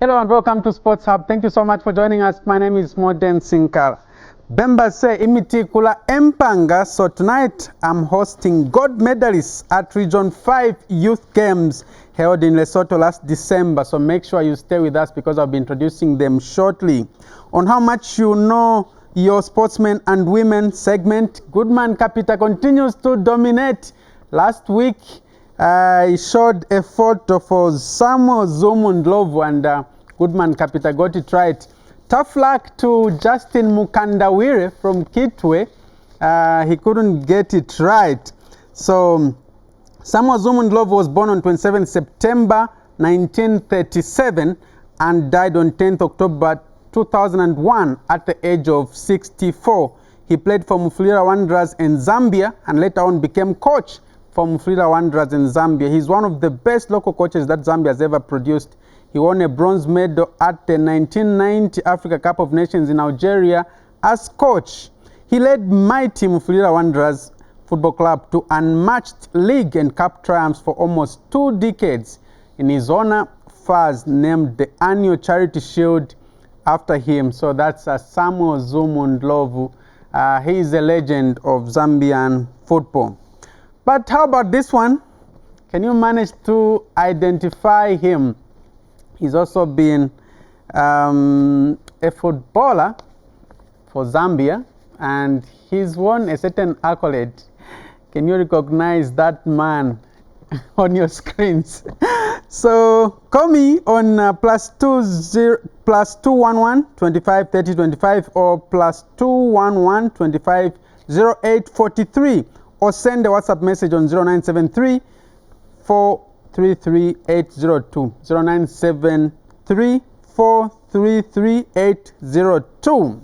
Hello and welcome to Sports Hub. Thank you so much for joining us. My name is Modern Sinkala. Bemba se imitikula empanga. So tonight I'm hosting gold medalists at Region 5 Youth Games held in Lesotho last December. So make sure you stay with us because I'll be introducing them shortly. On how much you know your sportsmen and women segment, Goodman Capita continues to dominate. Last week I showed a photo for Samuel Zumundlovu and Goodman Capita got it right. Tough luck to Justin Mukandawire from Kitwe. He couldn't get it right. So Samuel Zumundlovu was born on 27 September 1937 and died on 10th October 2001 at the age of 64. He played for Mufulira Wanderers in Zambia and later on became coach for Mufulira Wanderers in Zambia. He's one of the best local coaches that Zambia has ever produced. He won a bronze medal at the 1990 Africa Cup of Nations in Algeria as coach. He led mighty Mufulira Wanderers Football Club to unmatched league and cup triumphs for almost 2 decades. In his honor, FAS named the annual Charity Shield after him. So that's Samuel Zumundlovu. He is a legend of Zambian football. But how about this one? Can you manage to identify him? He's also been a footballer for Zambia and he's won a certain accolade. Can you recognize that man on your screens? So call me on +211 25 30 25 or +211 25 08 43 or send a WhatsApp message on 0973 433 802 0973 433 802.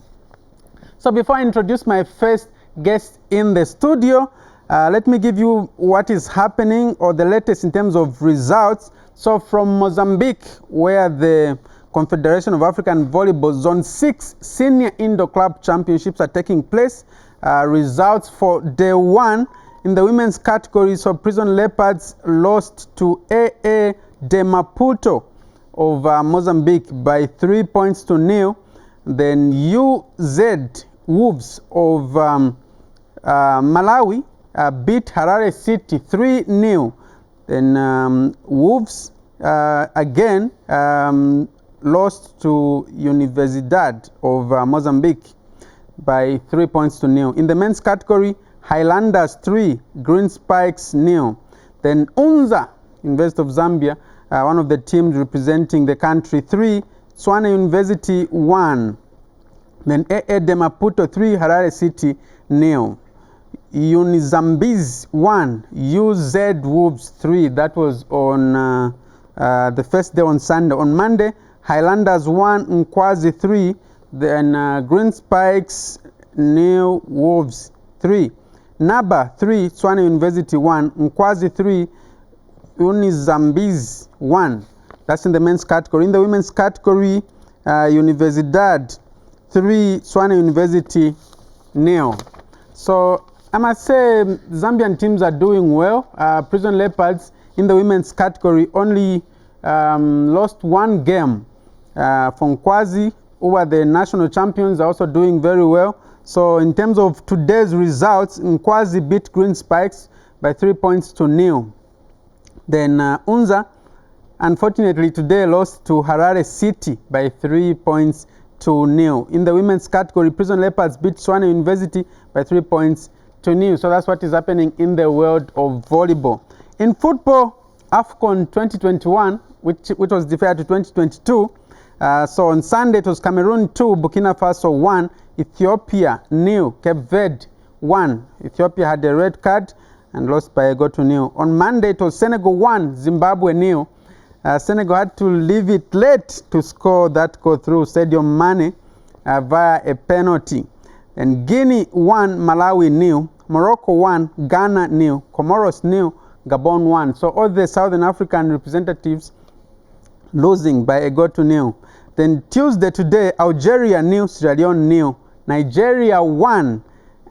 So before I introduce my first guest in the studio, let me give you what is happening or the latest in terms of results. So from Mozambique, where the Confederation of African Volleyball Zone 6 Senior Indoor Club Championships are taking place, results for day 1 in the women's category. So Prison Leopards lost to AA de Maputo of Mozambique by 3 points to 0. Then UZ Wolves of Malawi beat Harare City 3-0. Then Wolves again lost to Universidad of Mozambique by 3 points to 0. In the men's category, Highlanders 3, Green Spikes 0. Then Unza, University of Zambia, one of the teams representing the country 3, Tswana University 1. Then AA de Maputo 3, Harare City 0. Unizambiz 1, UZ Wolves 3. That was on the first day on Sunday. On Monday, Highlanders 1, Nkwazi 3. Then Green Spikes 0, Wolves 3. Naba 3, Tswana University 1. Nkwazi 3, Unizambiz 1. That's in the men's category. In the women's category, Universidad 3, Tswana University 0. So I must say Zambian teams are doing well. Prison Leopards in the women's category only lost 1 game. From Nkwazi, who are the national champions, are also doing very well. So in terms of today's results, Nkwazi beat Green Spikes by 3 points to 0. Then Unza, unfortunately today, lost to Harare City by 3 points to 0. In the women's category, Prison Leopards beat Tswana University by 3 points to 0. So that's what is happening in the world of volleyball. In football, AFCON 2021, which was deferred to 2022. So on Sunday it was Cameroon 2, Burkina Faso 1, Ethiopia 0, Cape Verde 1. Ethiopia had a red card and lost by a goal to 0. On Monday it was Senegal 1, Zimbabwe 0. Senegal had to leave it late to score that goal through Sadio Mane via a penalty. And Guinea 1, Malawi 0, Morocco 1, Ghana 0, Comoros 0, Gabon 1. So all the Southern African representatives losing by a goal to 0. Then Tuesday today, Algeria 0, Sierra Leone 0, Nigeria 1,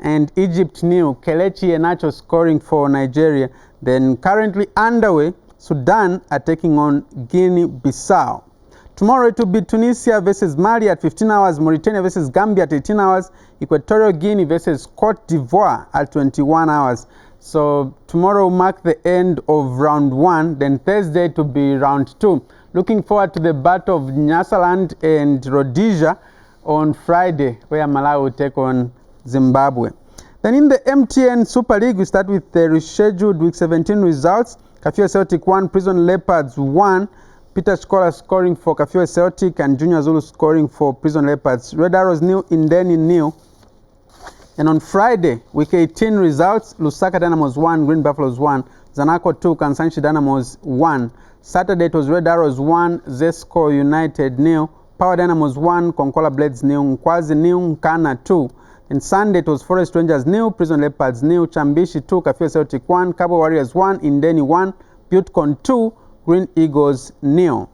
and Egypt 0. Kelechi Iheanacho scoring for Nigeria. Then currently underway, Sudan are taking on Guinea-Bissau. Tomorrow it will be Tunisia versus Mali at 15 hours, Mauritania versus Gambia at 18 hours, Equatorial Guinea versus Cote d'Ivoire at 21 hours. So tomorrow will mark the end of round 1, then Thursday it will be round 2. Looking forward to the battle of Nyasaland and Rhodesia on Friday, where Malawi will take on Zimbabwe. Then in the MTN Super League, we start with the rescheduled week 17 results. Kafue Celtic 1, Prison Leopards 1. Peter Schkola scoring for Kafue Celtic and Junior Zulu scoring for Prison Leopards. Red Arrows 0, Indeni 0. And on Friday, week 18 results, Lusaka Dynamos 1, Green Buffaloes 1, Zanaco 2, Kansanshi Dynamos 1. Saturday it was Red Arrows 1, Zesco United 0, Power Dynamos 1, Konkola Blades 0, Nkwazi 0, Nkana 2. And Sunday it was Forest Rangers 0, Prison Leopards 0, Chambishi 2, Kafue Celtic 1, Cabo Warriors 1, Indeni 1, Butcon 2, Green Eagles 0.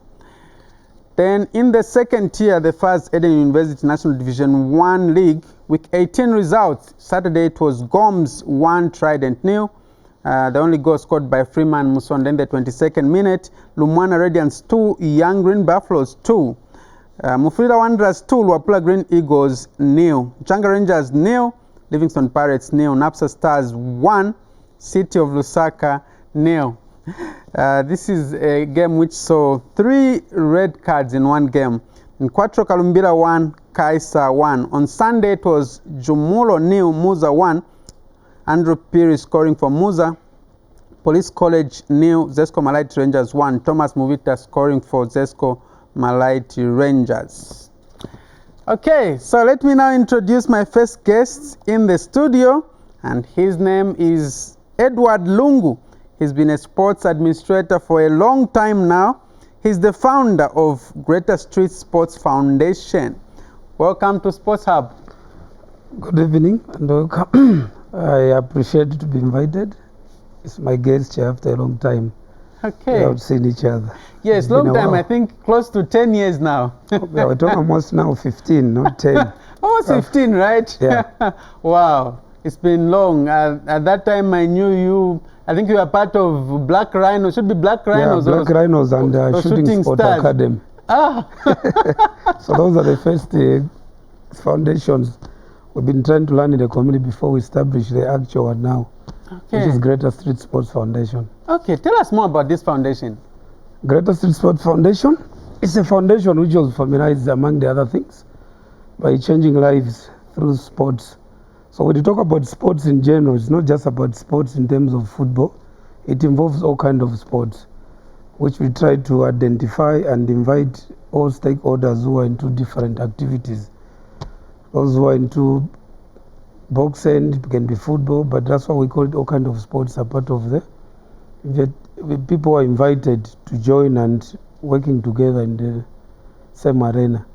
Then in the second tier, the first Eden University National Division 1 League, week 18 results. Saturday it was Goms 1, Trident 0. The only goal scored by Freeman Musonda in the 22nd minute. Lumwana Radiants 2, Young Green Buffaloes 2. Mufulira Wanderers 2, Luapula Green Eagles 0. Changa Rangers 0, Livingston Pirates 0. Napsa Stars 1, City of Lusaka 0. This is a game which saw 3 red cards in one game. In Quattro Kalumbira 1, Kaisa 1. On Sunday it was Jumulo 0, Muza 1. Andrew Piri scoring for Muza. Police College 0, Zesco Malaiti Rangers 1. Thomas Muvita scoring for Zesco Malaiti Rangers. Okay, so let me now introduce my first guest in the studio, and his name is Edward Lungu. He's been a sports administrator for a long time now. He's the founder of Greater Street Sports Foundation. Welcome to Sports Hub. Good evening and welcome. I appreciate to be invited. It's my guest here after a long time. Okay. We have seen each other. Yes, long time. I think close to 10 years now. We're talking almost now 15, not 10. Almost 15, right? Yeah. Wow. It's been long. At that time, I knew you. I think you were part of Black Rhinos. Should be Black Rhinos. Yeah, Black Rhinos and Shooting Sport Stars. Academy. Ah. So those are the first foundations we've been trying to learn in the community before we establish the actual one now, which is Greater Street Sports Foundation. Okay, tell us more about this foundation. Greater Street Sports Foundation is a foundation which was formalized, among the other things, by changing lives through sports. So when you talk about sports in general, it's not just about sports in terms of football. It involves all kinds of sports, which we try to identify and invite all stakeholders who are into different activities. Those who are into boxing, it can be football, but that's why we call it all kinds of sports are part of the people are invited to join and working together in the same arena.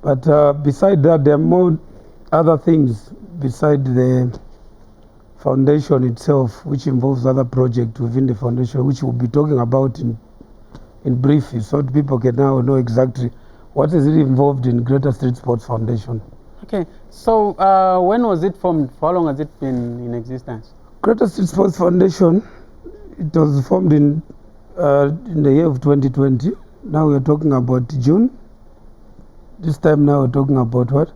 But beside that, there are more other things beside the foundation itself, which involves other projects within the foundation, which we'll be talking about in brief, so that people can now know exactly what is it involved in Greater Street Sports Foundation. Okay, so when was it formed? For how long has it been in existence? Greater Street Sports Foundation, it was formed in the year of 2020. Now we're talking about June. This time now we're talking about what?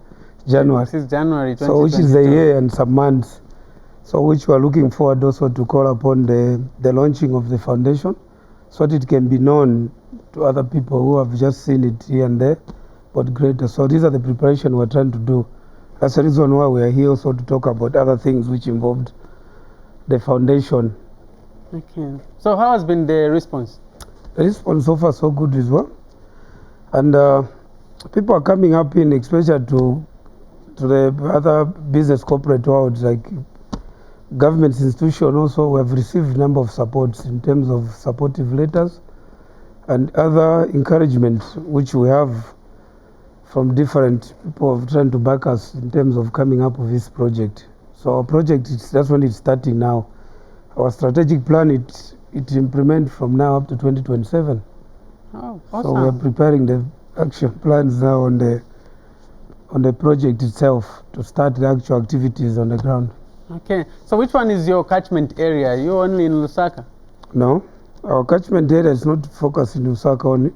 January. This is January 2022. So which is a year and some months. So which we are looking forward also to call upon the launching of the foundation, so that it can be known to other people who have just seen it here and there, but greater. So these are the preparation we're trying to do. That's the reason why we are here also to talk about other things which involved the foundation. Okay. So how has been the response? The response so far so good as well. And people are coming up in, especially to the other business corporate worlds, like government institutions also. We have received a number of supports in terms of supportive letters and other encouragement which we have from different people trying to back us in terms of coming up with this project. So our project, that's when it's starting now. Our strategic plan, it implement from now up to 2027. Oh, awesome. So we are preparing the action plans now on the project itself to start the actual activities on the ground. Okay, so which one is your catchment area? You're only in Lusaka? No, our catchment area is not focused in Lusaka only.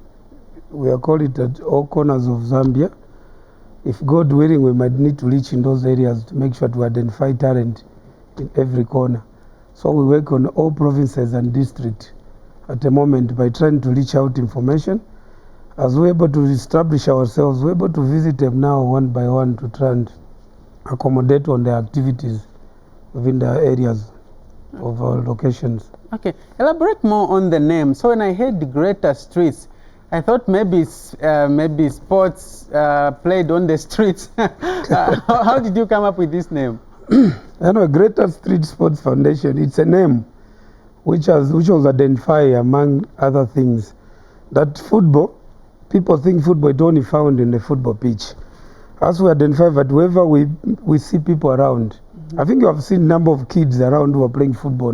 We are called it at all corners of Zambia. If God willing, we might need to reach in those areas to make sure to identify talent in every corner. So we work on all provinces and districts at the moment by trying to reach out information. As we're able to establish ourselves, we're able to visit them now one by one to try and accommodate on their activities within their areas of our locations. Okay, elaborate more on the name. So when I heard the Greater Streets, I thought maybe sports played on the streets. How did you come up with this name? Greater Street Sports Foundation, it's a name which was identified among other things. That football, people think football is only found in the football pitch. As we identify that wherever we see people around, I think you have seen a number of kids around who are playing football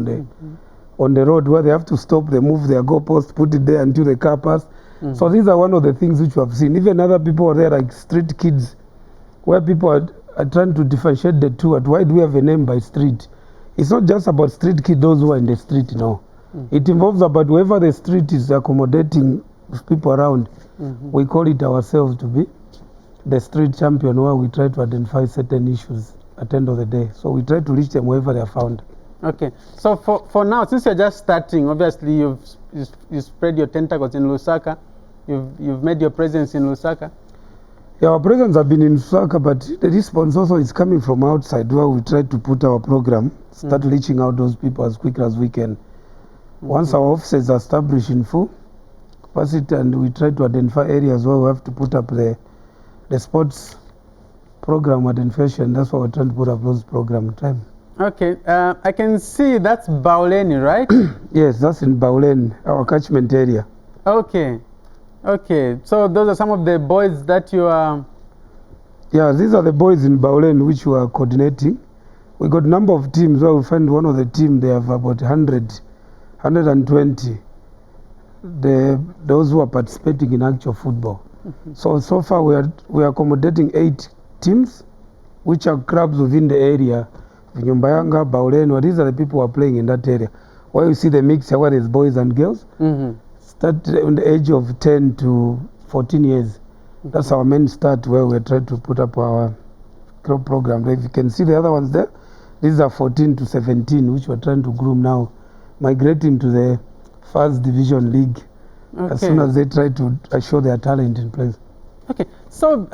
on the road where they have to stop, they move their goalpost, put it there until the car pass. So these are one of the things which we have seen. Even other people are there like street kids, where people are trying to differentiate the two. Why do we have a name by street? It's not just about street kids, those who are in the street, no. It involves about wherever the street is accommodating people around. We call it ourselves to be the street champion, where we try to identify certain issues at the end of the day. So we try to reach them wherever they are found. Okay, so for now, since you're just starting, obviously you spread your tentacles in Lusaka. You've made your presence in Lusaka. Yeah, our presence have been in Lusaka, but the response also is coming from outside, where we try to put our program, start reaching out those people as quick as we can. Once our offices are established in full capacity, and we try to identify areas where we have to put up the sports program identification, that's why we're trying to put up those program time. Okay, I can see that's Bauleni, right? Yes, that's in Bauleni, our catchment area. Okay, so those are some of the boys that you are... Yeah, these are the boys in Bauleni which we are coordinating. We got a number of teams where we find one of the team, they have about 120. Those who are participating in actual football. So far we are accommodating 8 teams, which are clubs within the area. Nyumbayanga, Bauleni, these are the people who are playing in that area. Where you see the mix where there's boys and girls. Start on the age of 10 to 14 years. That's our main start, where we're trying to put up our club program. If you can see the other ones there, these are 14 to 17, which we're trying to groom now, migrating to the first division league as soon as they try to show their talent in place. Okay, so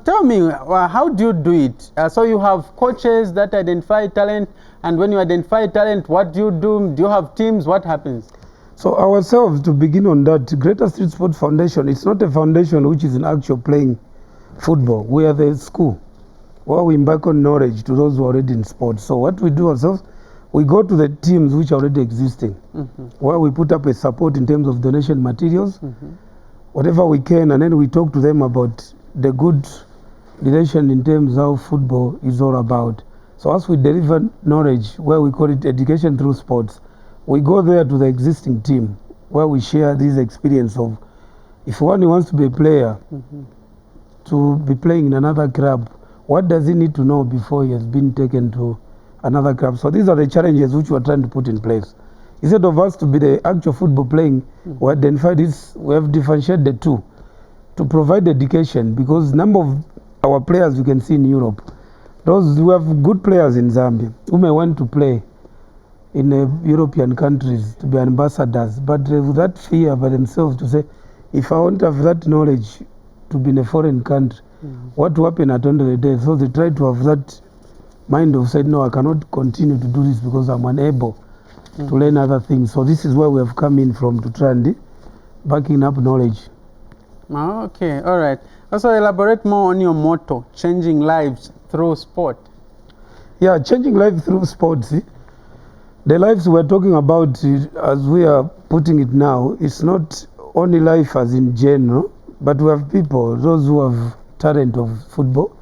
tell me, how do you do it? So you have coaches that identify talent, and when you identify talent, what do you do? Do you have teams? What happens? So ourselves, to begin on that, Greater Street Sport Foundation, it's not a foundation which is in actual playing football. We are the school where we embark on knowledge to those who are already in sports. So what we do ourselves, we go to the teams which are already existing, where we put up a support in terms of donation materials, whatever we can, and then we talk to them about the good relation in terms of how football is all about. So as we deliver knowledge, where we call it education through sports, we go there to the existing team, where we share this experience of, if one wants to be a player, to be playing in another club, what does he need to know before he has been taken to another club? So these are the challenges which we are trying to put in place. Instead of us to be the actual football playing, we identify this, we have differentiated the two to provide education, because number of our players you can see in Europe, those who have good players in Zambia who may want to play in European countries to be ambassadors, but with that fear by themselves to say, if I want to have that knowledge to be in a foreign country, what will happen at the end of the day? So they try to have that mind of saying, no, I cannot continue to do this because I'm unable to learn other things. So this is where we have come in from, to try and backing up knowledge. Okay, all right. Also elaborate more on your motto, changing lives through sport. Yeah, changing lives through sports. The lives we're talking about, as we are putting it now, it's not only life as in general, but we have people, those who have talent of football,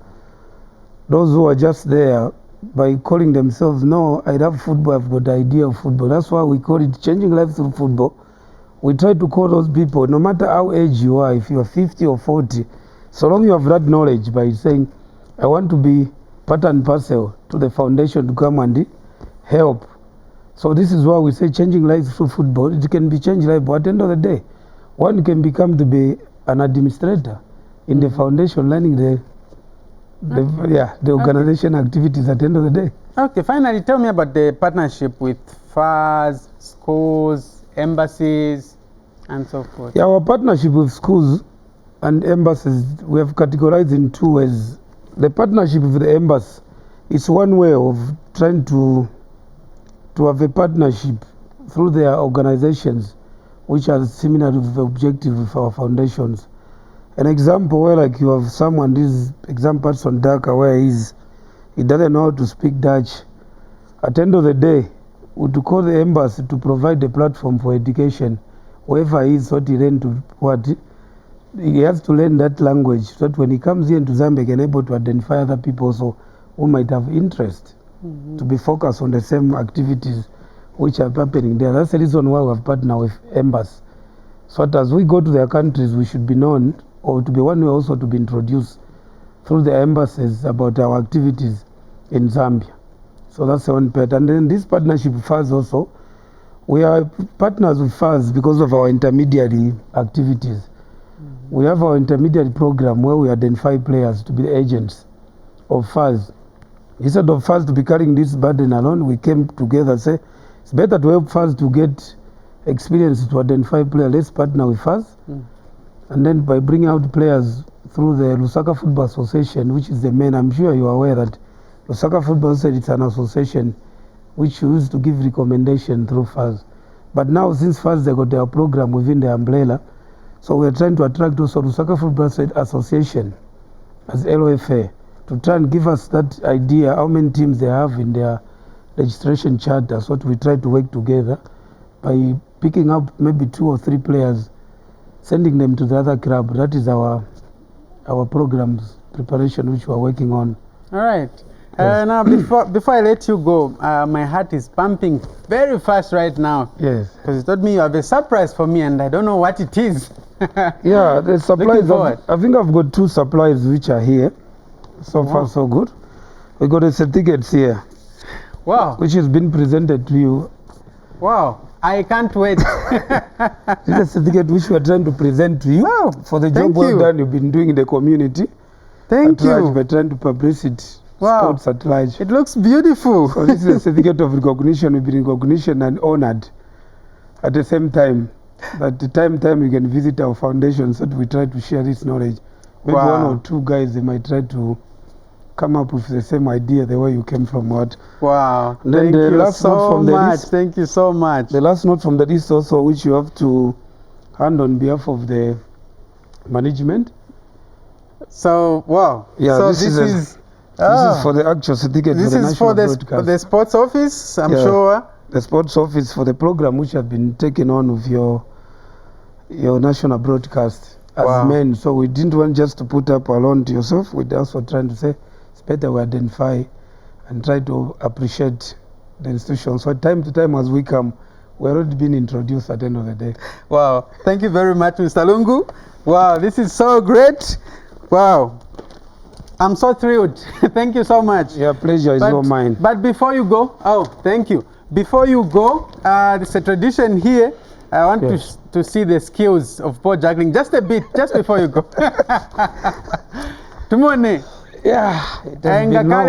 those who are just there by calling themselves, no, I love football, I've got the idea of football. That's why we call it changing lives through football. We try to call those people, no matter how age you are, if you are 50 or 40, so long you have that knowledge by saying, I want to be part and parcel to the foundation to come and help. So this is why we say changing lives through football. It can be changed life, but at the end of the day, one can become to be an administrator in the foundation, learning the organization activities at the end of the day. Okay, finally, tell me about the partnership with FARs, schools, embassies, and so forth. Yeah, our partnership with schools and embassies, we have categorized in two ways. The partnership with the embassy is one way of trying to have a partnership through their organizations which are similar to the objective of our foundations. An example where like you have someone, this example person Dhaka, where he doesn't know how to speak Dutch. At the end of the day, we would call the embassy to provide a platform for education. Whoever he is, what he learned to what he has to learn that language, so that when he comes here into Zambia, he can able to identify other people also who might have interest to be focused on the same activities which are happening there. That's the reason why we have partnered with embassy. So that as we go to their countries, we should be known, or to be one way also to be introduced through the embassies about our activities in Zambia. So that's the one part. And then this partnership with FARS also, we are partners with FARS because of our intermediary activities. We have our intermediary program where we identify players to be the agents of FARS. Instead of FARS to be carrying this burden alone, we came together and say, it's better to help FARS to get experience to identify players. Let's partner with FARS. And then by bringing out players through the Lusaka Football Association, which is the main, I'm sure you are aware that Lusaka Football Association, it's an association which used to give recommendation through FARS. But now since FARS, they got their program within the umbrella, so we're trying to attract also Lusaka Football Association as LOFA to try and give us that idea how many teams they have in their registration charter. So we try to work together by picking up maybe 2 or 3 players, sending them to the other club. That is our programs preparation which we are working on. All right. Yes. Now, before I let you go, my heart is pumping very fast right now. Yes. Because you told me you have a surprise for me and I don't know what it is. Yeah, the supplies. forward. I think I've got 2 supplies which are here. So far, so good. We got a certificate here. Wow. Which has been presented to you. Wow. I can't wait. This is a certificate which we are trying to present to you. Wow. For the job well done you've been doing in the community. Thank you. We're trying to publish it. Wow. Sports at large. It looks beautiful. So this is a certificate of recognition. We've been recognized and honored. At the same time, that the time you can visit our foundation, so that we try to share this knowledge. Maybe 1 or 2 guys, they might try to come up with the same idea, the way you came from what. Wow. And then Thank the you last so note from the much. list. Thank you so much. The last note from the list also, which you have to hand on behalf of the management. So, wow. Yeah, so this is for the actual certificate this for the is national for broadcast. the sports office, I'm sure. The sports office for the program which have been taken on with your national broadcast as men. So we didn't want just to put up alone to yourself. We're also trying to say it's better we identify and try to appreciate the institution. So time to time as we come, we're already being introduced at the end of the day. Wow. Thank you very much, Mr. Lungu. Wow, this is so great. Wow. I'm so thrilled. Thank you so much. Yeah, pleasure is all mine. But before you go, thank you. Before you go, there's a tradition here. I want to see the skills of pole juggling just a bit, just before you go. Tumone. Yeah, it has been long,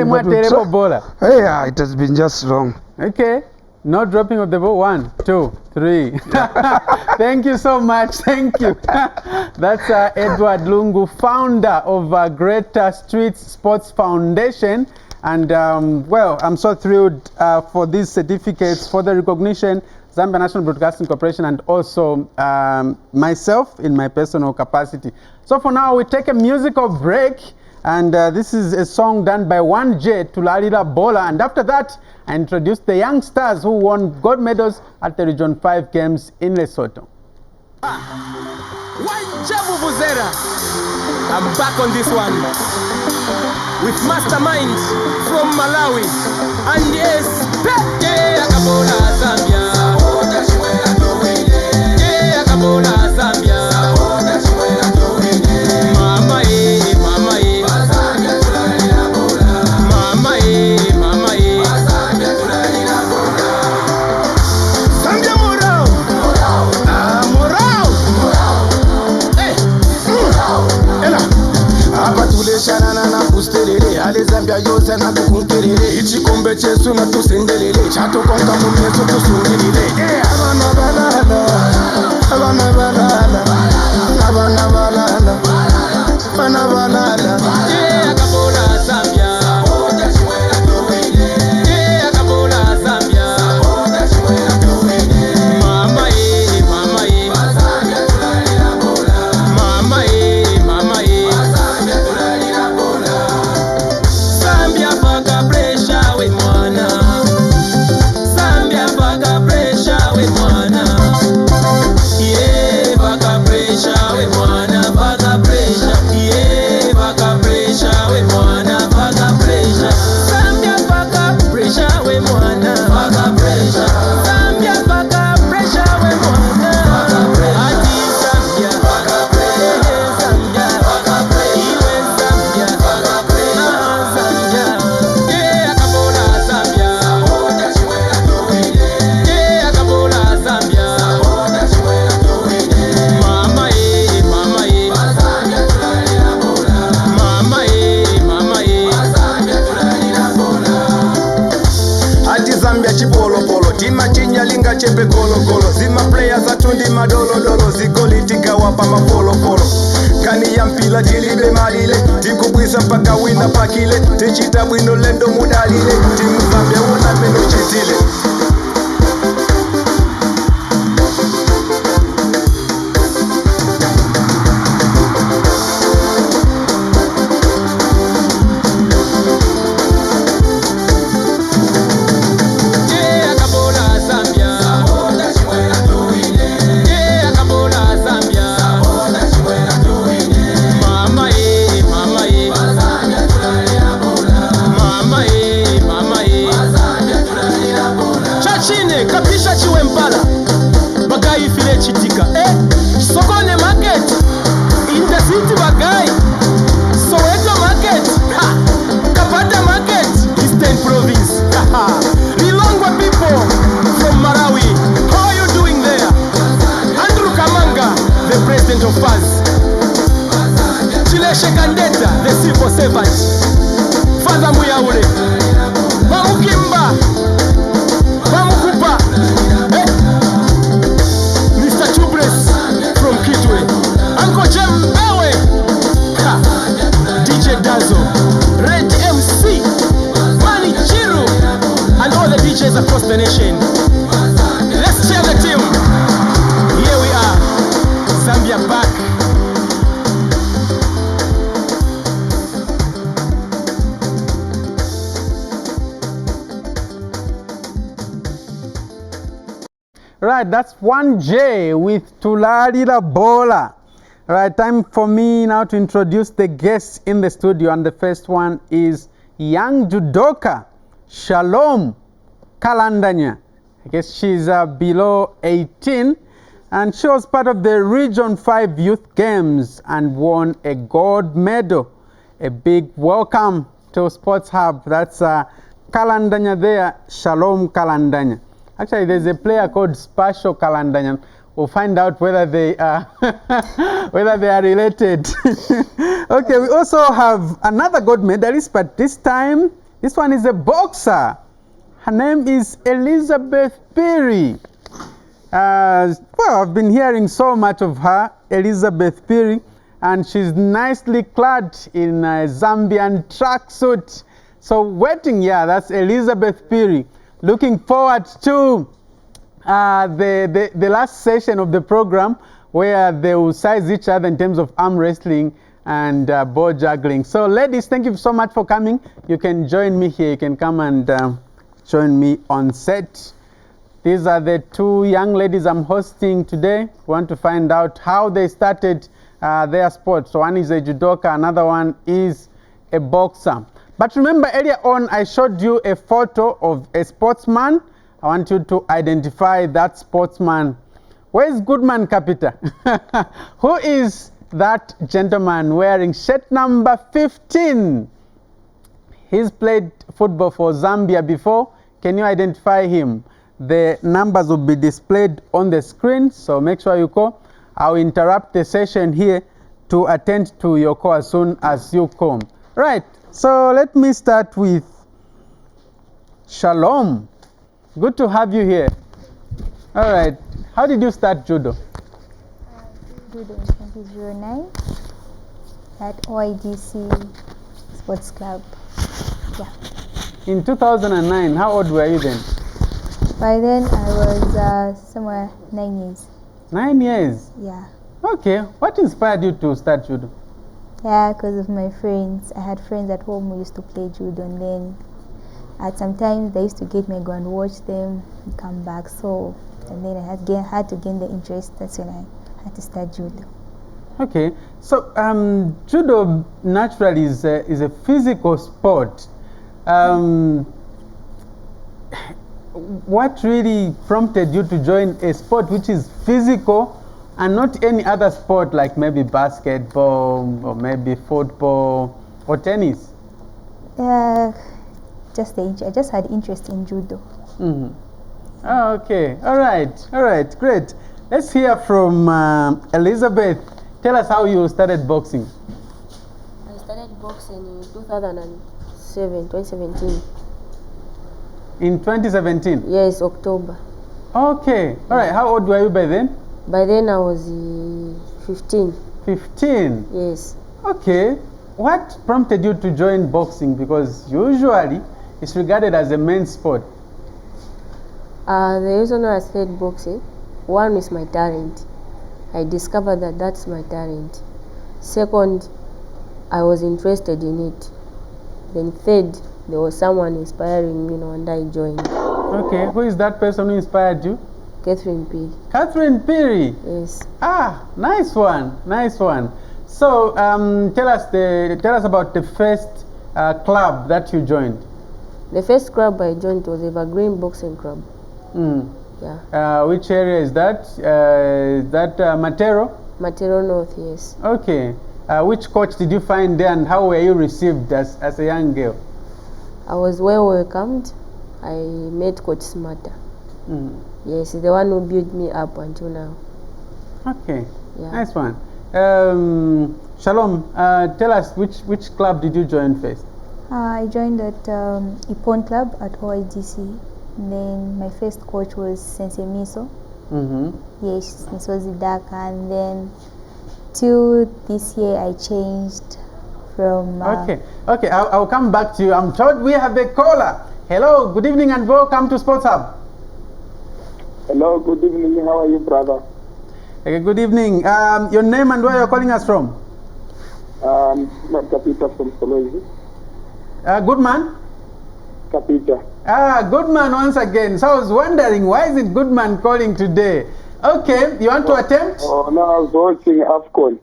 yeah, it has been just wrong. Okay. No dropping of the ball. 1, 2, 3. Thank you so much. Thank you. That's Edward Lungu, founder of Greater Street Sports Foundation. And well, I'm so thrilled for these certificates, for the recognition, Zambia National Broadcasting Corporation, and also myself in my personal capacity. So for now, we take a musical break. And this is a song done by 1J Tulalila Bola. And after that, I introduced the young stars who won gold medals at the Region 5 Games in Lesotho. I'm back on this one with Mastermind from Malawi. And yes, Zambia. Zambia. kusterere ale Zambia yose na kukunkerere ichikombe chesu na tusendelele chatokonka mu myeso tusungirire abana balala abana balala abana balala abana balala akabola Zambia chepe golo golo zima players atundi madolo dolo zigolitika wapa mapolo polo kani ya mpila jilibe malile tikubwisa mpaka wina pakile tichita bwino lendo mudalile timu Zambia wona meno chitile. Across the nation. Let's cheer the team. Here we are, Zambia back. Right, that's 1J with Tulalila Bola. Right, time for me now to introduce the guests in the studio, and the first one is young Judoka Shalom Kalandanya. I guess she's below 18, and she was part of the Region 5 Youth Games and won a gold medal. A big welcome to Sports Hub. That's Kalandanya there, Shalom Kalandanya. Actually, there's a player called Spasho Kalandanya. We'll find out whether they are whether they are related. Okay, we also have another gold medalist, but this time this one is a boxer. Her name is Elizabeth Phiri. Well, I've been hearing so much of her, Elizabeth Phiri, and she's nicely clad in a Zambian tracksuit. So waiting, yeah, that's Elizabeth Phiri. Looking forward to the last session of the program, where they will size each other in terms of arm wrestling and ball juggling. So ladies, thank you so much for coming. You can join me here. You can come and join me on set. These are the two young ladies I'm hosting today. We want to find out how they started their sport. So one is a judoka, another one is a boxer. But remember, earlier on I showed you a photo of a sportsman. I want you to identify that sportsman. Where is Goodman Capita? Who is that gentleman wearing shirt number 15? He's played football for Zambia before. Can you identify him? The numbers will be displayed on the screen, so make sure you call. I'll interrupt the session here to attend to your call as soon as you come. Right. So let me start with Shalom. Good to have you here. All right. How did you start judo? Judo in 2009 at OIDC Sports Club. Yeah. In 2009, how old were you then? By then I was somewhere 9 years. 9 years. Yeah. Okay. What inspired you to start judo? Yeah, because of my friends. I had friends at home who used to play judo, and then at some times they used to get me to go and watch them and come back. So, and then I had to gain the interest. That's when I had to start judo. Okay. So judo naturally is a physical sport. What really prompted you to join a sport which is physical and not any other sport like maybe basketball or maybe football or tennis? I just had interest in judo. Mm-hmm. Oh, okay. All right, great. Let's hear from Elizabeth. Tell us how you started boxing. I started boxing in 2017. In 2017? Yes, October. Okay. All right. How old were you by then? By then I was 15. 15? Yes. Okay. What prompted you to join boxing? Because usually it's regarded as a men's sport. The reason why I started boxing, one is my talent. I discovered that that's my talent. Second, I was interested in it. Then third, there was someone inspiring me, and I joined. Okay. Who is that person who inspired you? Catherine Phiri. Catherine Phiri. Yes. Ah, nice one. So, tell us about the first club that you joined. The first club I joined was Evergreen Boxing Club. Yeah. Which area is that? Is that Matero? Matero North, yes. Okay. Which coach did you find there, and how were you received as a young girl? I was well welcomed. I met Coach Smarter. Yes, the one who built me up until now. Okay. Yeah. Nice one. Shalom, tell us which club did you join first? I joined at Ipon Club at OIDC. Then my first coach was Sensei Miso. Yes, Miso Zidaka. And then till this year I changed from... Okay, I'll come back to you. I'm told we have a caller. Hello, good evening and welcome to Sports Hub. Hello, good evening. How are you, brother? Okay, good evening. Your name and where you're calling us from? Kapita from Solwezi. Good man? Kapita. Good man once again. So I was wondering, why is it good man calling today? Okay, you want to attempt? Oh, no, I was watching AFCON.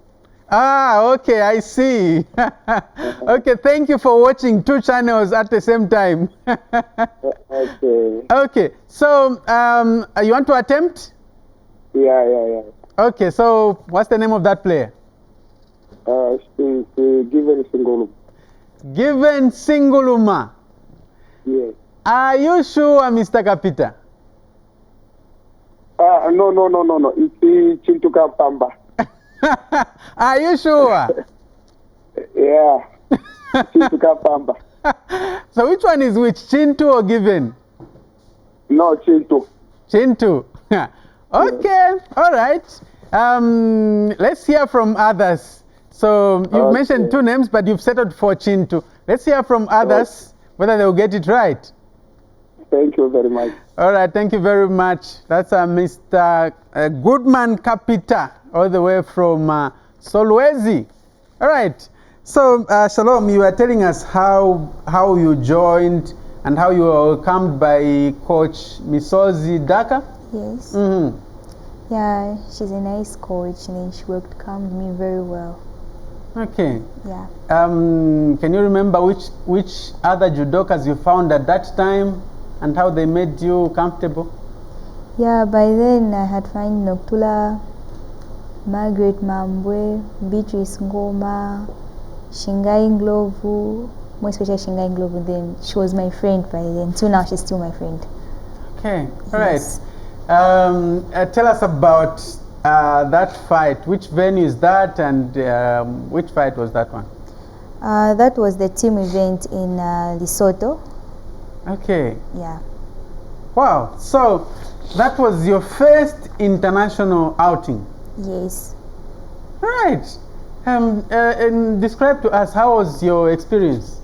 Okay, I see. Okay, thank you for watching two channels at the same time. Okay. Okay, so you want to attempt? Yeah. Okay, so what's the name of that player? Given Singolo. Given Singuluma. Yes. Are you sure, Mr. Kapita? No. It's Chintuka Pamba. Are you sure? Yeah. Chintuka Pamba. So which one is which, Chintu or Given? No, Chintu. Chintu. Okay, all right. Let's hear from others. So you've mentioned two names, but you've settled for Chintu. Let's hear from others whether they'll get it right. Thank you very much. All right, thank you very much. That's Mr. Goodman Kapita, all the way from Solwezi. All right. So, Shalom, you were telling us how you joined and how you were welcomed by Coach Misozi Daka? Yes. Mm-hmm. Yeah, she's a nice coach, and she welcomed me very well. Okay. Yeah. Can you remember which other judokas you found at that time and how they made you comfortable? Yeah, by then I had found Noktula, Margaret Mambwe, Beatrice Ngoma, Shingai Nglovu, more especially Shingai Nglovu. Then she was my friend by then. So now she's still my friend. Okay, all Yes. right. Tell us about that fight. Which venue is that, and which fight was that one? That was the team event in Lesotho. Okay. Yeah. Wow. So that was your first international outing. Yes. Right. And describe to us, how was your experience?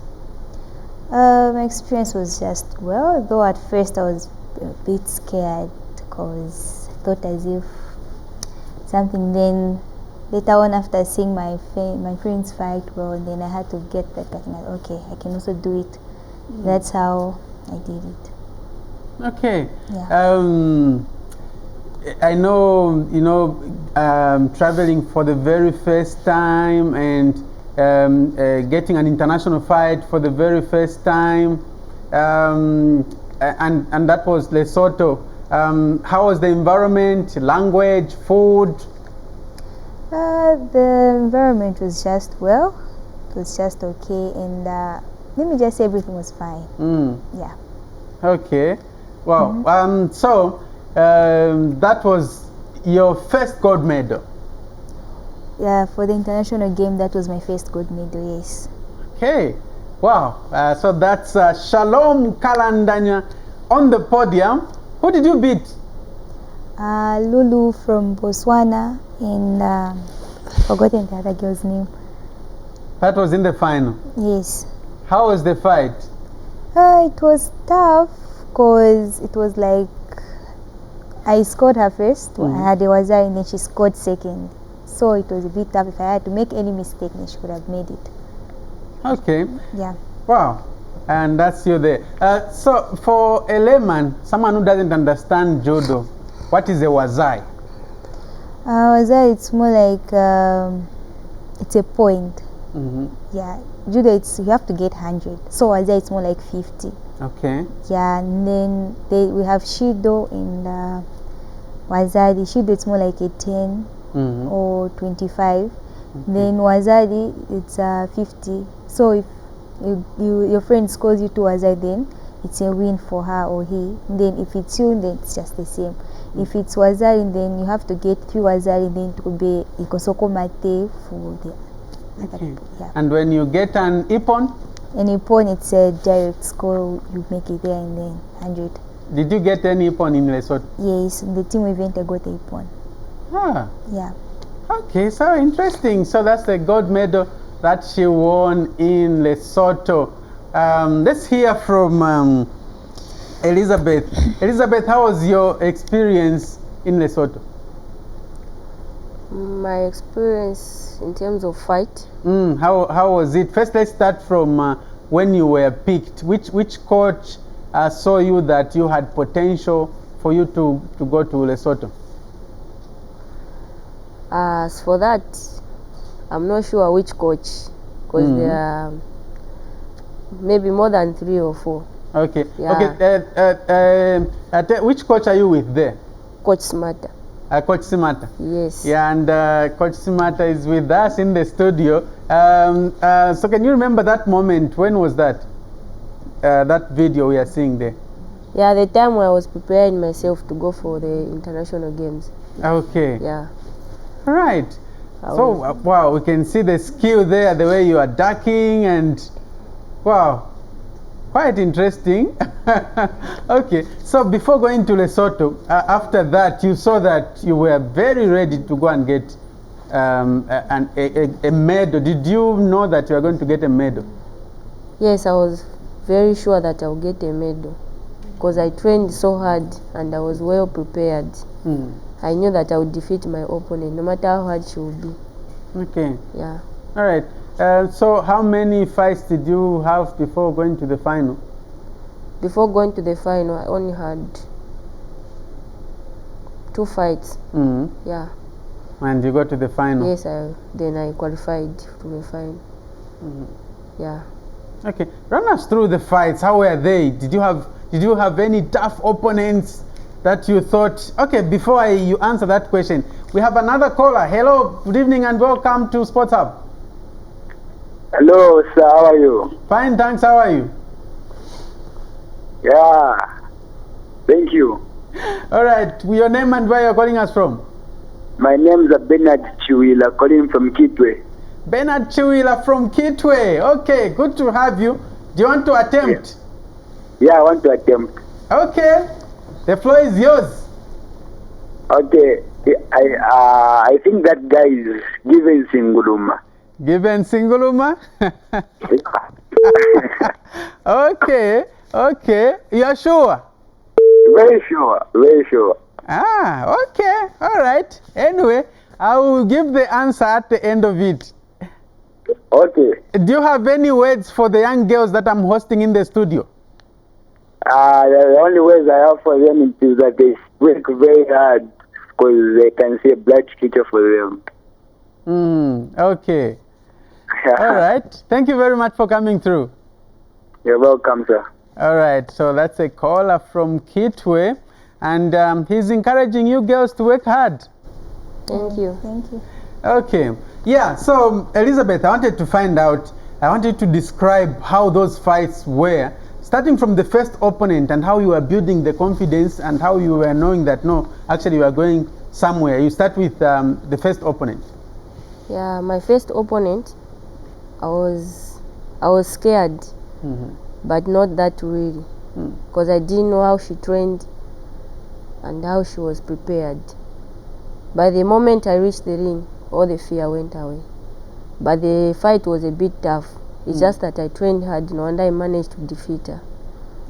My experience was just well, though at first I was a bit scared because I thought as if something. Then later on, after seeing my friends fight well, then I had to get that back. Like, okay, I can also do it. That's how I did it. Okay. Yeah. I know, traveling for the very first time and getting an international fight for the very first time, and that was Lesotho. How was the environment, language, food? The environment was just well. It was just okay, and let me just say everything was fine. Yeah. Okay. Wow. So that was your first gold medal. Yeah, for the international game, that was my first gold medal. Yes. Okay. Wow. So that's Shalom Kalandanya on the podium. Who did you beat? Lulu from Botswana, and forgotten the other girl's name. That was in the final. Yes. How was the fight? It was tough because it was like I scored her first. I had a Wazari, and then she scored second. So it was a bit tough. If I had to make any mistake, then she could have made it. Okay. Yeah. Wow. And that's you there. So for a layman, someone who doesn't understand judo, what is a wazai? Wazari, it's more like it's a point. Yeah. Judo, you have to get 100. So wazai, it's more like 50. Okay. Yeah, and then we have Shido and Wazari. Shido, it's more like a 10 or 25. Then Wazari, it's 50. So if your friend scores you to Wazari, then it's a win for her or he. Then if it's you, then it's just the same. If it's Wazari, then you have to get 3 Wazari, then it will be Ikosoko Mate for the other people. Yeah. And when you get an Ippon? An Ippon, it's a direct score. You make it there and then 100. Did you get any Ippon in Lesotho? Yes, in the team event I got a Ippon. Ah. Yeah. Okay, so interesting. So that's the gold medal that she won in Lesotho. Let's hear from Elizabeth. Elizabeth, how was your experience in Lesotho? My experience in terms of fight? How was it? First, let's start from when you were picked. Which coach saw you that you had potential for you to go to Lesotho? As for that, I'm not sure which coach, because there are maybe more than 3 or 4. Okay. Yeah. Okay. Which coach are you with there? Coach Smata. Coach Simata. Yes. Yeah, and Coach Simata is with us in the studio. So can you remember that moment? When was that? That video we are seeing there. Yeah, the time where I was preparing myself to go for the international games. Okay. Yeah. All right. So wow, we can see the skill there, the way you are ducking, and wow, quite interesting. Okay, so before going to Lesotho, after that you saw that you were very ready to go and get a medal. Did you know that you were going to get a medal? Yes, I was very sure that I'll get a medal because I trained so hard and I was well prepared. I knew that I would defeat my opponent no matter how hard she would be. Okay. Yeah. All right. So how many fights did you have before going to the final? Before going to the final, I only had 2 fights. Yeah. And you got to the final? Yes, then I qualified to the final. Yeah. Okay. Run us through the fights. How were they? Did you have any tough opponents that you thought? Okay, before you answer that question, we have another caller. Hello, good evening and welcome to Sports Hub. Hello, sir. How are you? Fine, thanks. How are you? Yeah. Thank you. All right. Your name and where you're calling us from? My name is Bernard Chiwila, calling from Kitwe. Bernard Chiwila from Kitwe. Okay, good to have you. Do you want to attempt? Yeah, I want to attempt. Okay, the floor is yours. Okay, I think that guy is Given Singuluma. Given Singuluma? Okay, you are sure? Very sure, very sure. Ah, okay, all right. Anyway, I will give the answer at the end of it. Okay. Do you have any words for the young girls that I'm hosting in the studio? The only words I have for them is that they work very hard because they can see a bright future for them. Okay. All right. Thank you very much for coming through. You're welcome, sir. All right. So that's a caller from Kitwe, and he's encouraging you girls to work hard. Thank you. Thank you. Okay. Yeah. So Elizabeth, I wanted to find out. I wanted to describe how those fights were, starting from the first opponent and how you were building the confidence and how you were knowing that no, actually you are going somewhere. You start with the first opponent. Yeah, my first opponent, I was scared, but not that really, because I didn't know how she trained and how she was prepared. By the moment I reached the ring, all the fear went away. But the fight was a bit tough. It's just that I trained hard, and I managed to defeat her.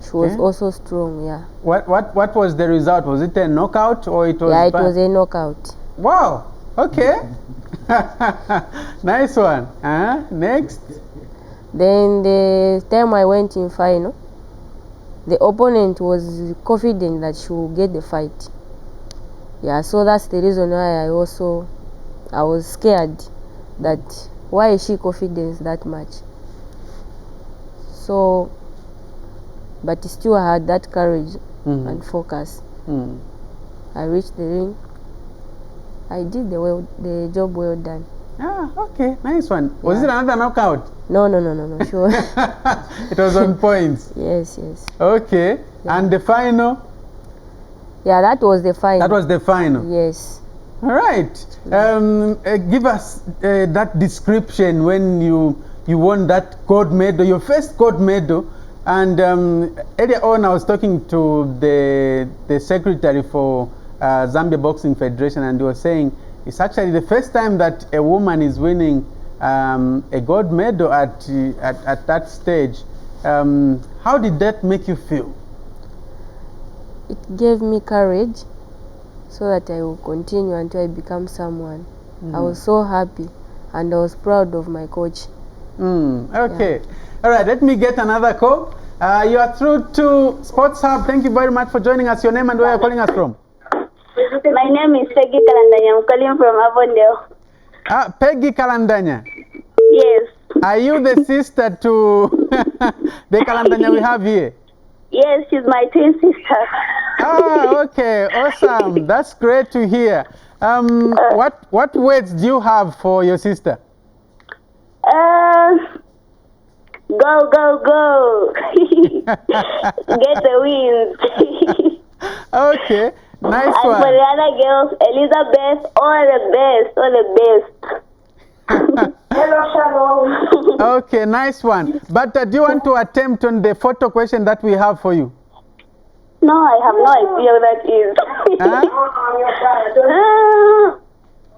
She was also strong, yeah. What was the result? Was it a knockout or it was? Yeah, it was a knockout. Wow. Okay. Nice one. Next. Then the time I went in final, the opponent was confident that she would get the fight. Yeah, so that's the reason why I was scared that why is she confident that much? So, but still I had that courage and focus. I reached the ring. I did the job well done. Ah, okay, nice one. Was it another knockout? No, sure. It was on points. Yes. Okay, and the final? Yeah, that was the final. That was the final. Yes. All right. Give us that description when you won that gold medal, your first gold medal. And earlier on, I was talking to the secretary for Zambia Boxing Federation, and he was saying it's actually the first time that a woman is winning a gold medal at that stage. How did that make you feel? It gave me courage so that I will continue until I become someone. I was so happy and I was proud of my coach. Okay. All right, let me get another call. You are through to Sports Hub. Thank you very much for joining us. Your name and where you're calling us from? My name is Peggy Kalandanya. I'm calling from Avondale. Peggy Kalandanya. Yes. Are you the sister to the Kalandanya we have here? Yes, she's my twin sister. Okay, awesome. That's great to hear. What words do you have for your sister? Go, go, go. Get the wins. Okay, nice and one. And for the other girls, Elizabeth, all the best. Hello, Shalom. Okay, nice one. But do you want to attempt on the photo question that we have for you? No, I have no idea what that is.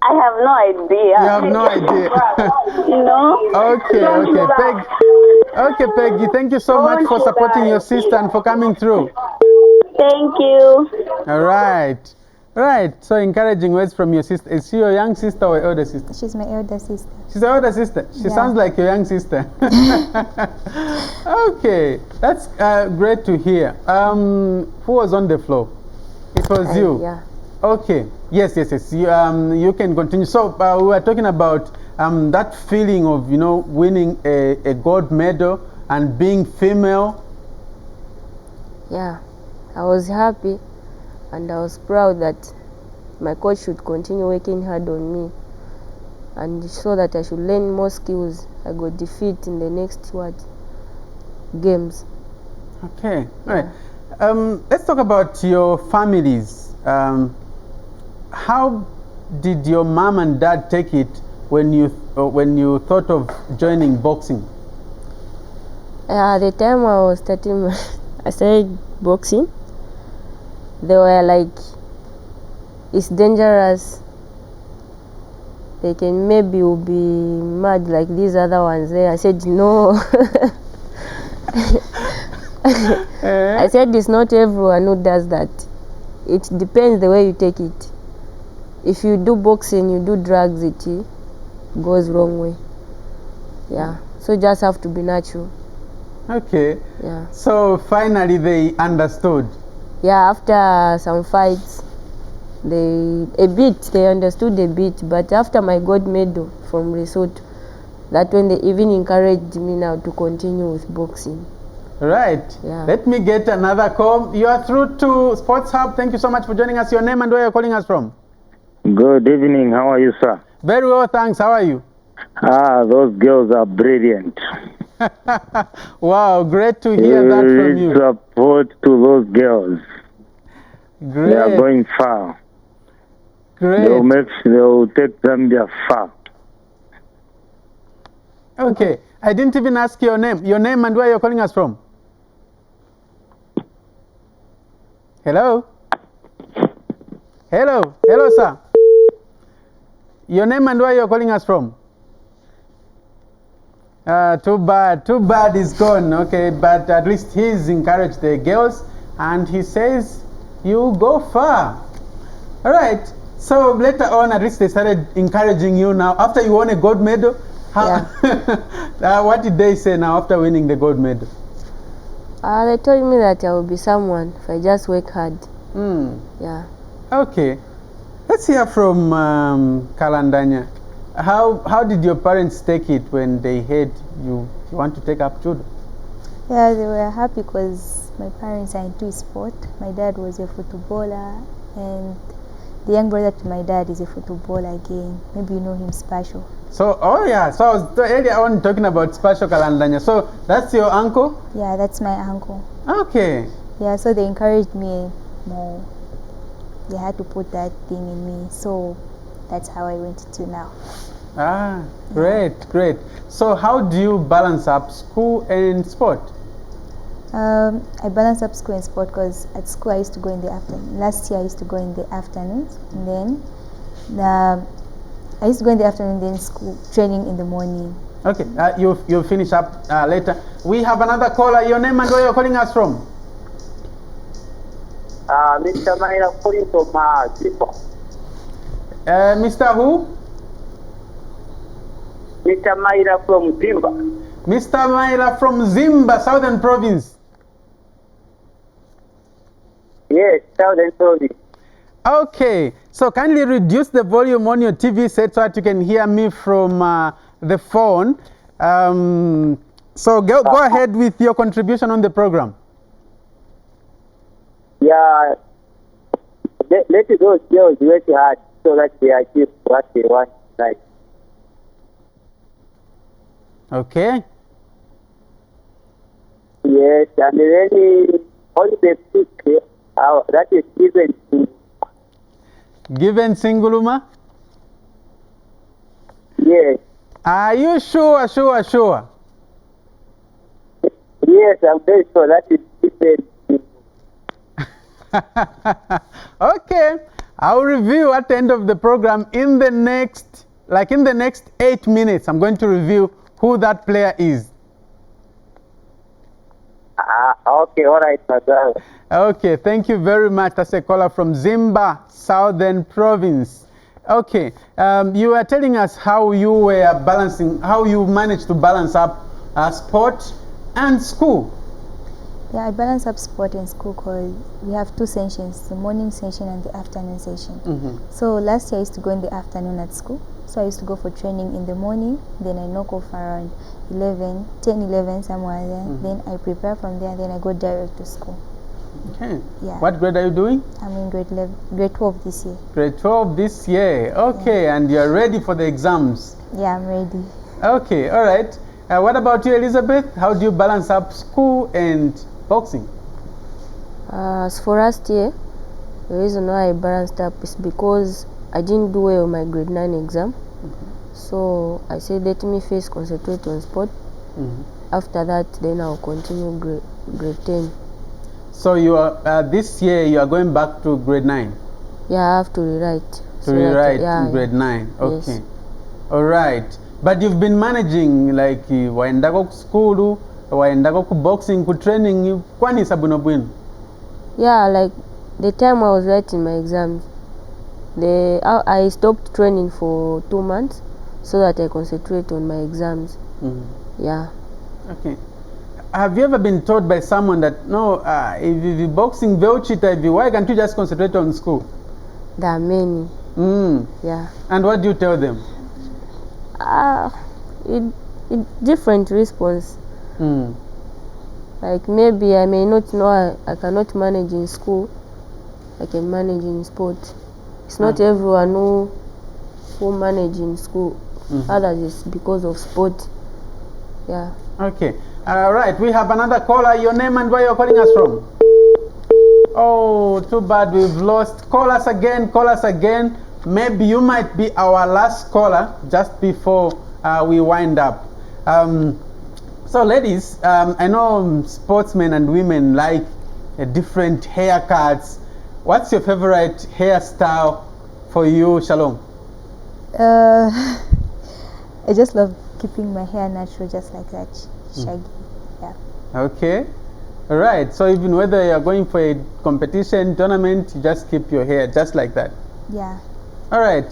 I have no idea. You have no idea. No. Okay, Peggy, thank you so much for supporting your sister and for coming through. Thank you. All right. Right, so encouraging words from your sister. Is she your young sister or elder sister? She's my elder sister. She's your elder sister. She sounds like your young sister. Okay, that's great to hear. Who was on the floor? It was you. Yeah. Okay. Yes. You can continue. So we were talking about that feeling of winning a gold medal and being female. Yeah, I was happy. And I was proud that my coach should continue working hard on me and so that I should learn more skills I got defeat in the next games. Okay, all right. Let's talk about your families. How did your mom and dad take it when you thought of joining boxing? The time I was starting, I started boxing. They were like, it's dangerous. They can maybe will be mad like these other ones there. I said no. I said it's not everyone who does that. It depends the way you take it. If you do boxing, you do drugs, it goes wrong way. Yeah. So you just have to be natural. Okay. Yeah. So finally they understood. Yeah, after some fights, they understood a bit, but after my gold medal from Lesotho, that when they even encouraged me now to continue with boxing. Right. Yeah. Let me get another call. You are through to Sports Hub. Thank you so much for joining us. Your name and where you're calling us from? Good evening. How are you, sir? Very well, thanks. How are you? Those girls are brilliant. Wow, great to hear that from you. Support to those girls. Great. They are going far. Great. They'll take Zambia far. Okay. I didn't even ask your name. Your name and where you're calling us from? Hello? Hello? Hello, sir. Your name and where you're calling us from? Too bad. Too bad he's gone. Okay, but at least he's encouraged the girls and he says you go far. All right. So later on, at least they started encouraging you now. After you won a gold medal, what did they say now after winning the gold medal? They told me that I will be someone if I just work hard. Yeah. Okay. Let's hear from Kalandanya. How did your parents take it when they heard you want to take up judo? Yeah, they were happy because my parents are into sport. My dad was a footballer, and the young brother to my dad is a footballer again. Maybe you know him, Spatial. So, oh yeah, so I was earlier on talking about Spatial Kalandanya. So that's your uncle? Yeah, that's my uncle. Okay. Yeah, so they encouraged me more. They had to put that thing in me, so that's how I went to now. Great, great. So how do you balance up school and sport? I balance up school and sport because at school I used to go in the afternoon. Last year I used to go in the afternoons, and then I used to go in the afternoon, then school training in the morning. Okay, you'll finish up later. We have another caller. Your name and where you're calling us from? Mr. Maina calling from Zimba. Mr. who? Mr. Maina from Zimba. Mr. Maira from Zimba, Southern Province. Yes, Southern Province. Okay, so kindly reduce the volume on your TV set so that you can hear me from the phone. So go ahead with your contribution on the program. Yeah, let those girls work hard so that they achieve what they want tonight. Okay. Yes, and then all the pick that is given to. Given Singuluma? Yes. Are you sure? Yes, I'm very sure that is given to. Okay, I'll review at the end of the program in the next 8 minutes. I'm going to review who that player is. Okay, all right, madam. Okay, thank you very much. That's a caller from Zimba, Southern Province. Okay, you were telling us how you managed to balance up sport and school. Yeah, I balance up sport and school because we have two sessions, the morning session and the afternoon session. So last year I used to go in the afternoon at school. So I used to go for training in the morning, then I knock off around 10, 11, somewhere there. Then I prepare from there, then I go direct to school. Okay. Yeah. What grade are you doing? I'm in grade 12 this year. Grade 12 this year. Okay, yeah. And you're ready for the exams? Yeah, I'm ready. Okay, all right. What about you, Elizabeth? How do you balance up school and boxing? As for last year, the reason why I balanced up is because I didn't do well on my grade 9 exam. So I said, let me first concentrate on sport. After that, then I'll continue grade 10. So you are this year you are going back to grade 9. Yeah, I have to rewrite. To rewrite in grade 9. Okay. Yes. All right. But you've been managing like waendako ku school, waendako ku boxing, ku training, kwani sabuno bwino? Yeah, like the time I was writing my exams, I stopped training for 2 months so that I concentrate on my exams. Yeah. Okay. Have you ever been told by someone that no, if you boxing veuchita, why can't you just concentrate on school? There are many. Yeah. And what do you tell them? Different response. Like maybe I may not know I cannot manage in school. I can manage in sport. It's not everyone who manage in school. Others is because of sport. Yeah. Okay. All right. We have another caller. Your name and where you're calling us from? Oh, too bad we've lost. Call us again. Call us again. Maybe you might be our last caller just before we wind up. So ladies, I know sportsmen and women like different haircuts. What's your favorite hairstyle for you, Shalom? I just love keeping my hair natural, just like that, shaggy. Yeah. Okay. All right. So even whether you're going for a competition, tournament, you just keep your hair just like that. Yeah. All right.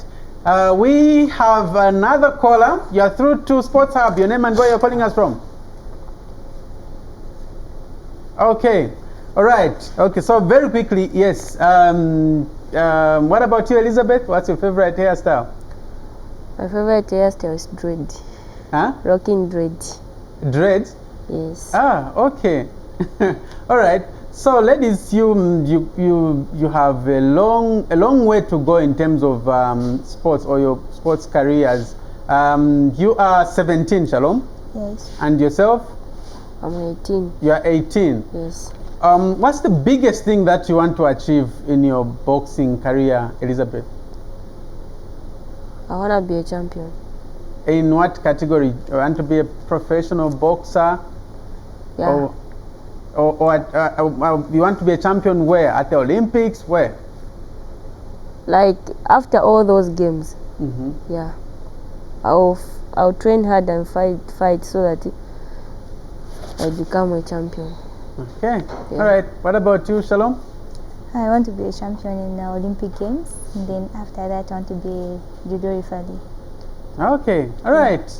We have another caller. You're through to Sports Hub. Your name and where you're calling us from? Okay. All right. Okay. So very quickly, yes. What about you, Elizabeth? What's your favorite hairstyle? My favorite hairstyle is dread. Huh? Rocking dread. Dread? Yes. Ah, okay. All right. So, ladies, you have a long way to go in terms of sports or your sports careers. You are 17, Shalom. Yes. And yourself? I'm 18. You are 18. Yes. What's the biggest thing that you want to achieve in your boxing career, Elizabeth? I want to be a champion. In what category? You want to be a professional boxer? Yeah. Or you want to be a champion where? At the Olympics? Where? Like after all those games, yeah, I'll train hard and fight so that I become a champion. Okay. Yeah. All right. What about you, Shalom? I want to be a champion in the Olympic Games, and then after that, I want to be a judo referee. Okay. All right.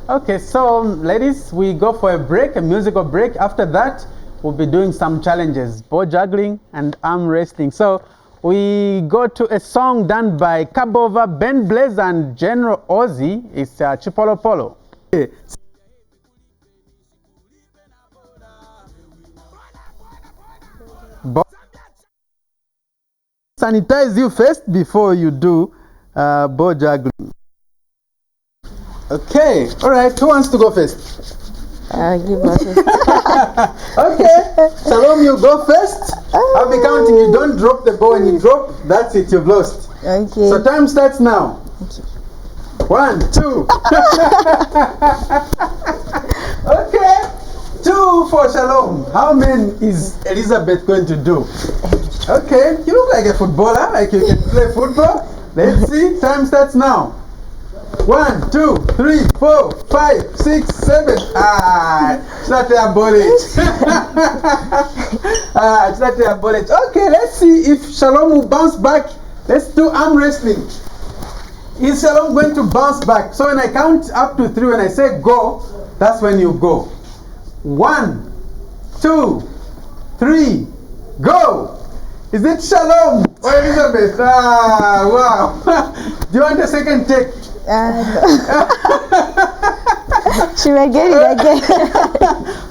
Okay. So, ladies, we go for a break, a musical break. After that, we'll be doing some challenges, ball juggling and arm wrestling. So, we go to a song done by Kabova, Ben Blaze, and General Ozzy. It's Chipolo Polo. Okay. Sanitize you first before you do ball juggling. Okay, all right. Who wants to go first? Give us Okay, Shalom, you go first. I'll be counting. You don't drop the ball. When you drop, that's it. You've lost. Okay. So time starts now. Okay. 1, 2. Okay. 2 for Shalom. How many is Elizabeth going to do? Okay, you look like a footballer, like you can play football. Let's see, time starts now. 1, 2, 3, 4, 5, 6, 7. It's not a bullet. It's not a bullet. Okay, let's see if Shalom will bounce back. Let's do arm wrestling. Is Shalom going to bounce back? So when I count up to 3, when I say go, that's when you go. 1, 2, 3, go! Is it Shalom or Elizabeth? Wow. Do you want a second take? No. She will get it again.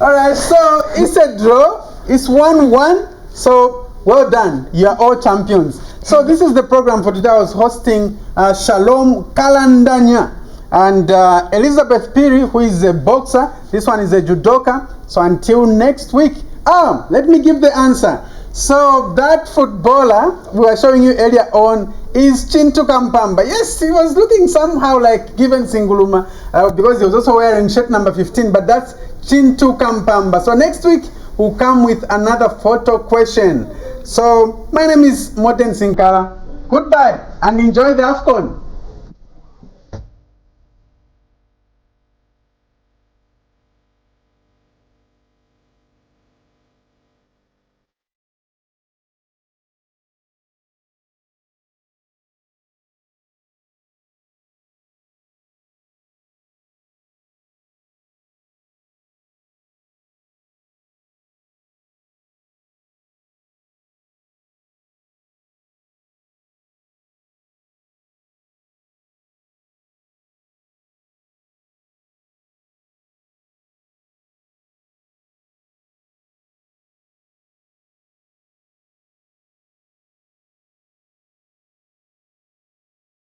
Alright, so it's a draw. It's 1-1. So well done. You are all champions. So this is the program for today. I was hosting Shalom Kalandanya and Elizabeth Phiri, who is a boxer. This one is a judoka. So until next week. Let me give the answer. So that footballer we were showing you earlier on is Chintu Kampamba. Yes, he was looking somehow like Given Singuluma because he was also wearing shirt number 15, but that's Chintu Kampamba. So next week we'll come with another photo question. So my name is Moten Sinkala. Goodbye and enjoy the AFCON.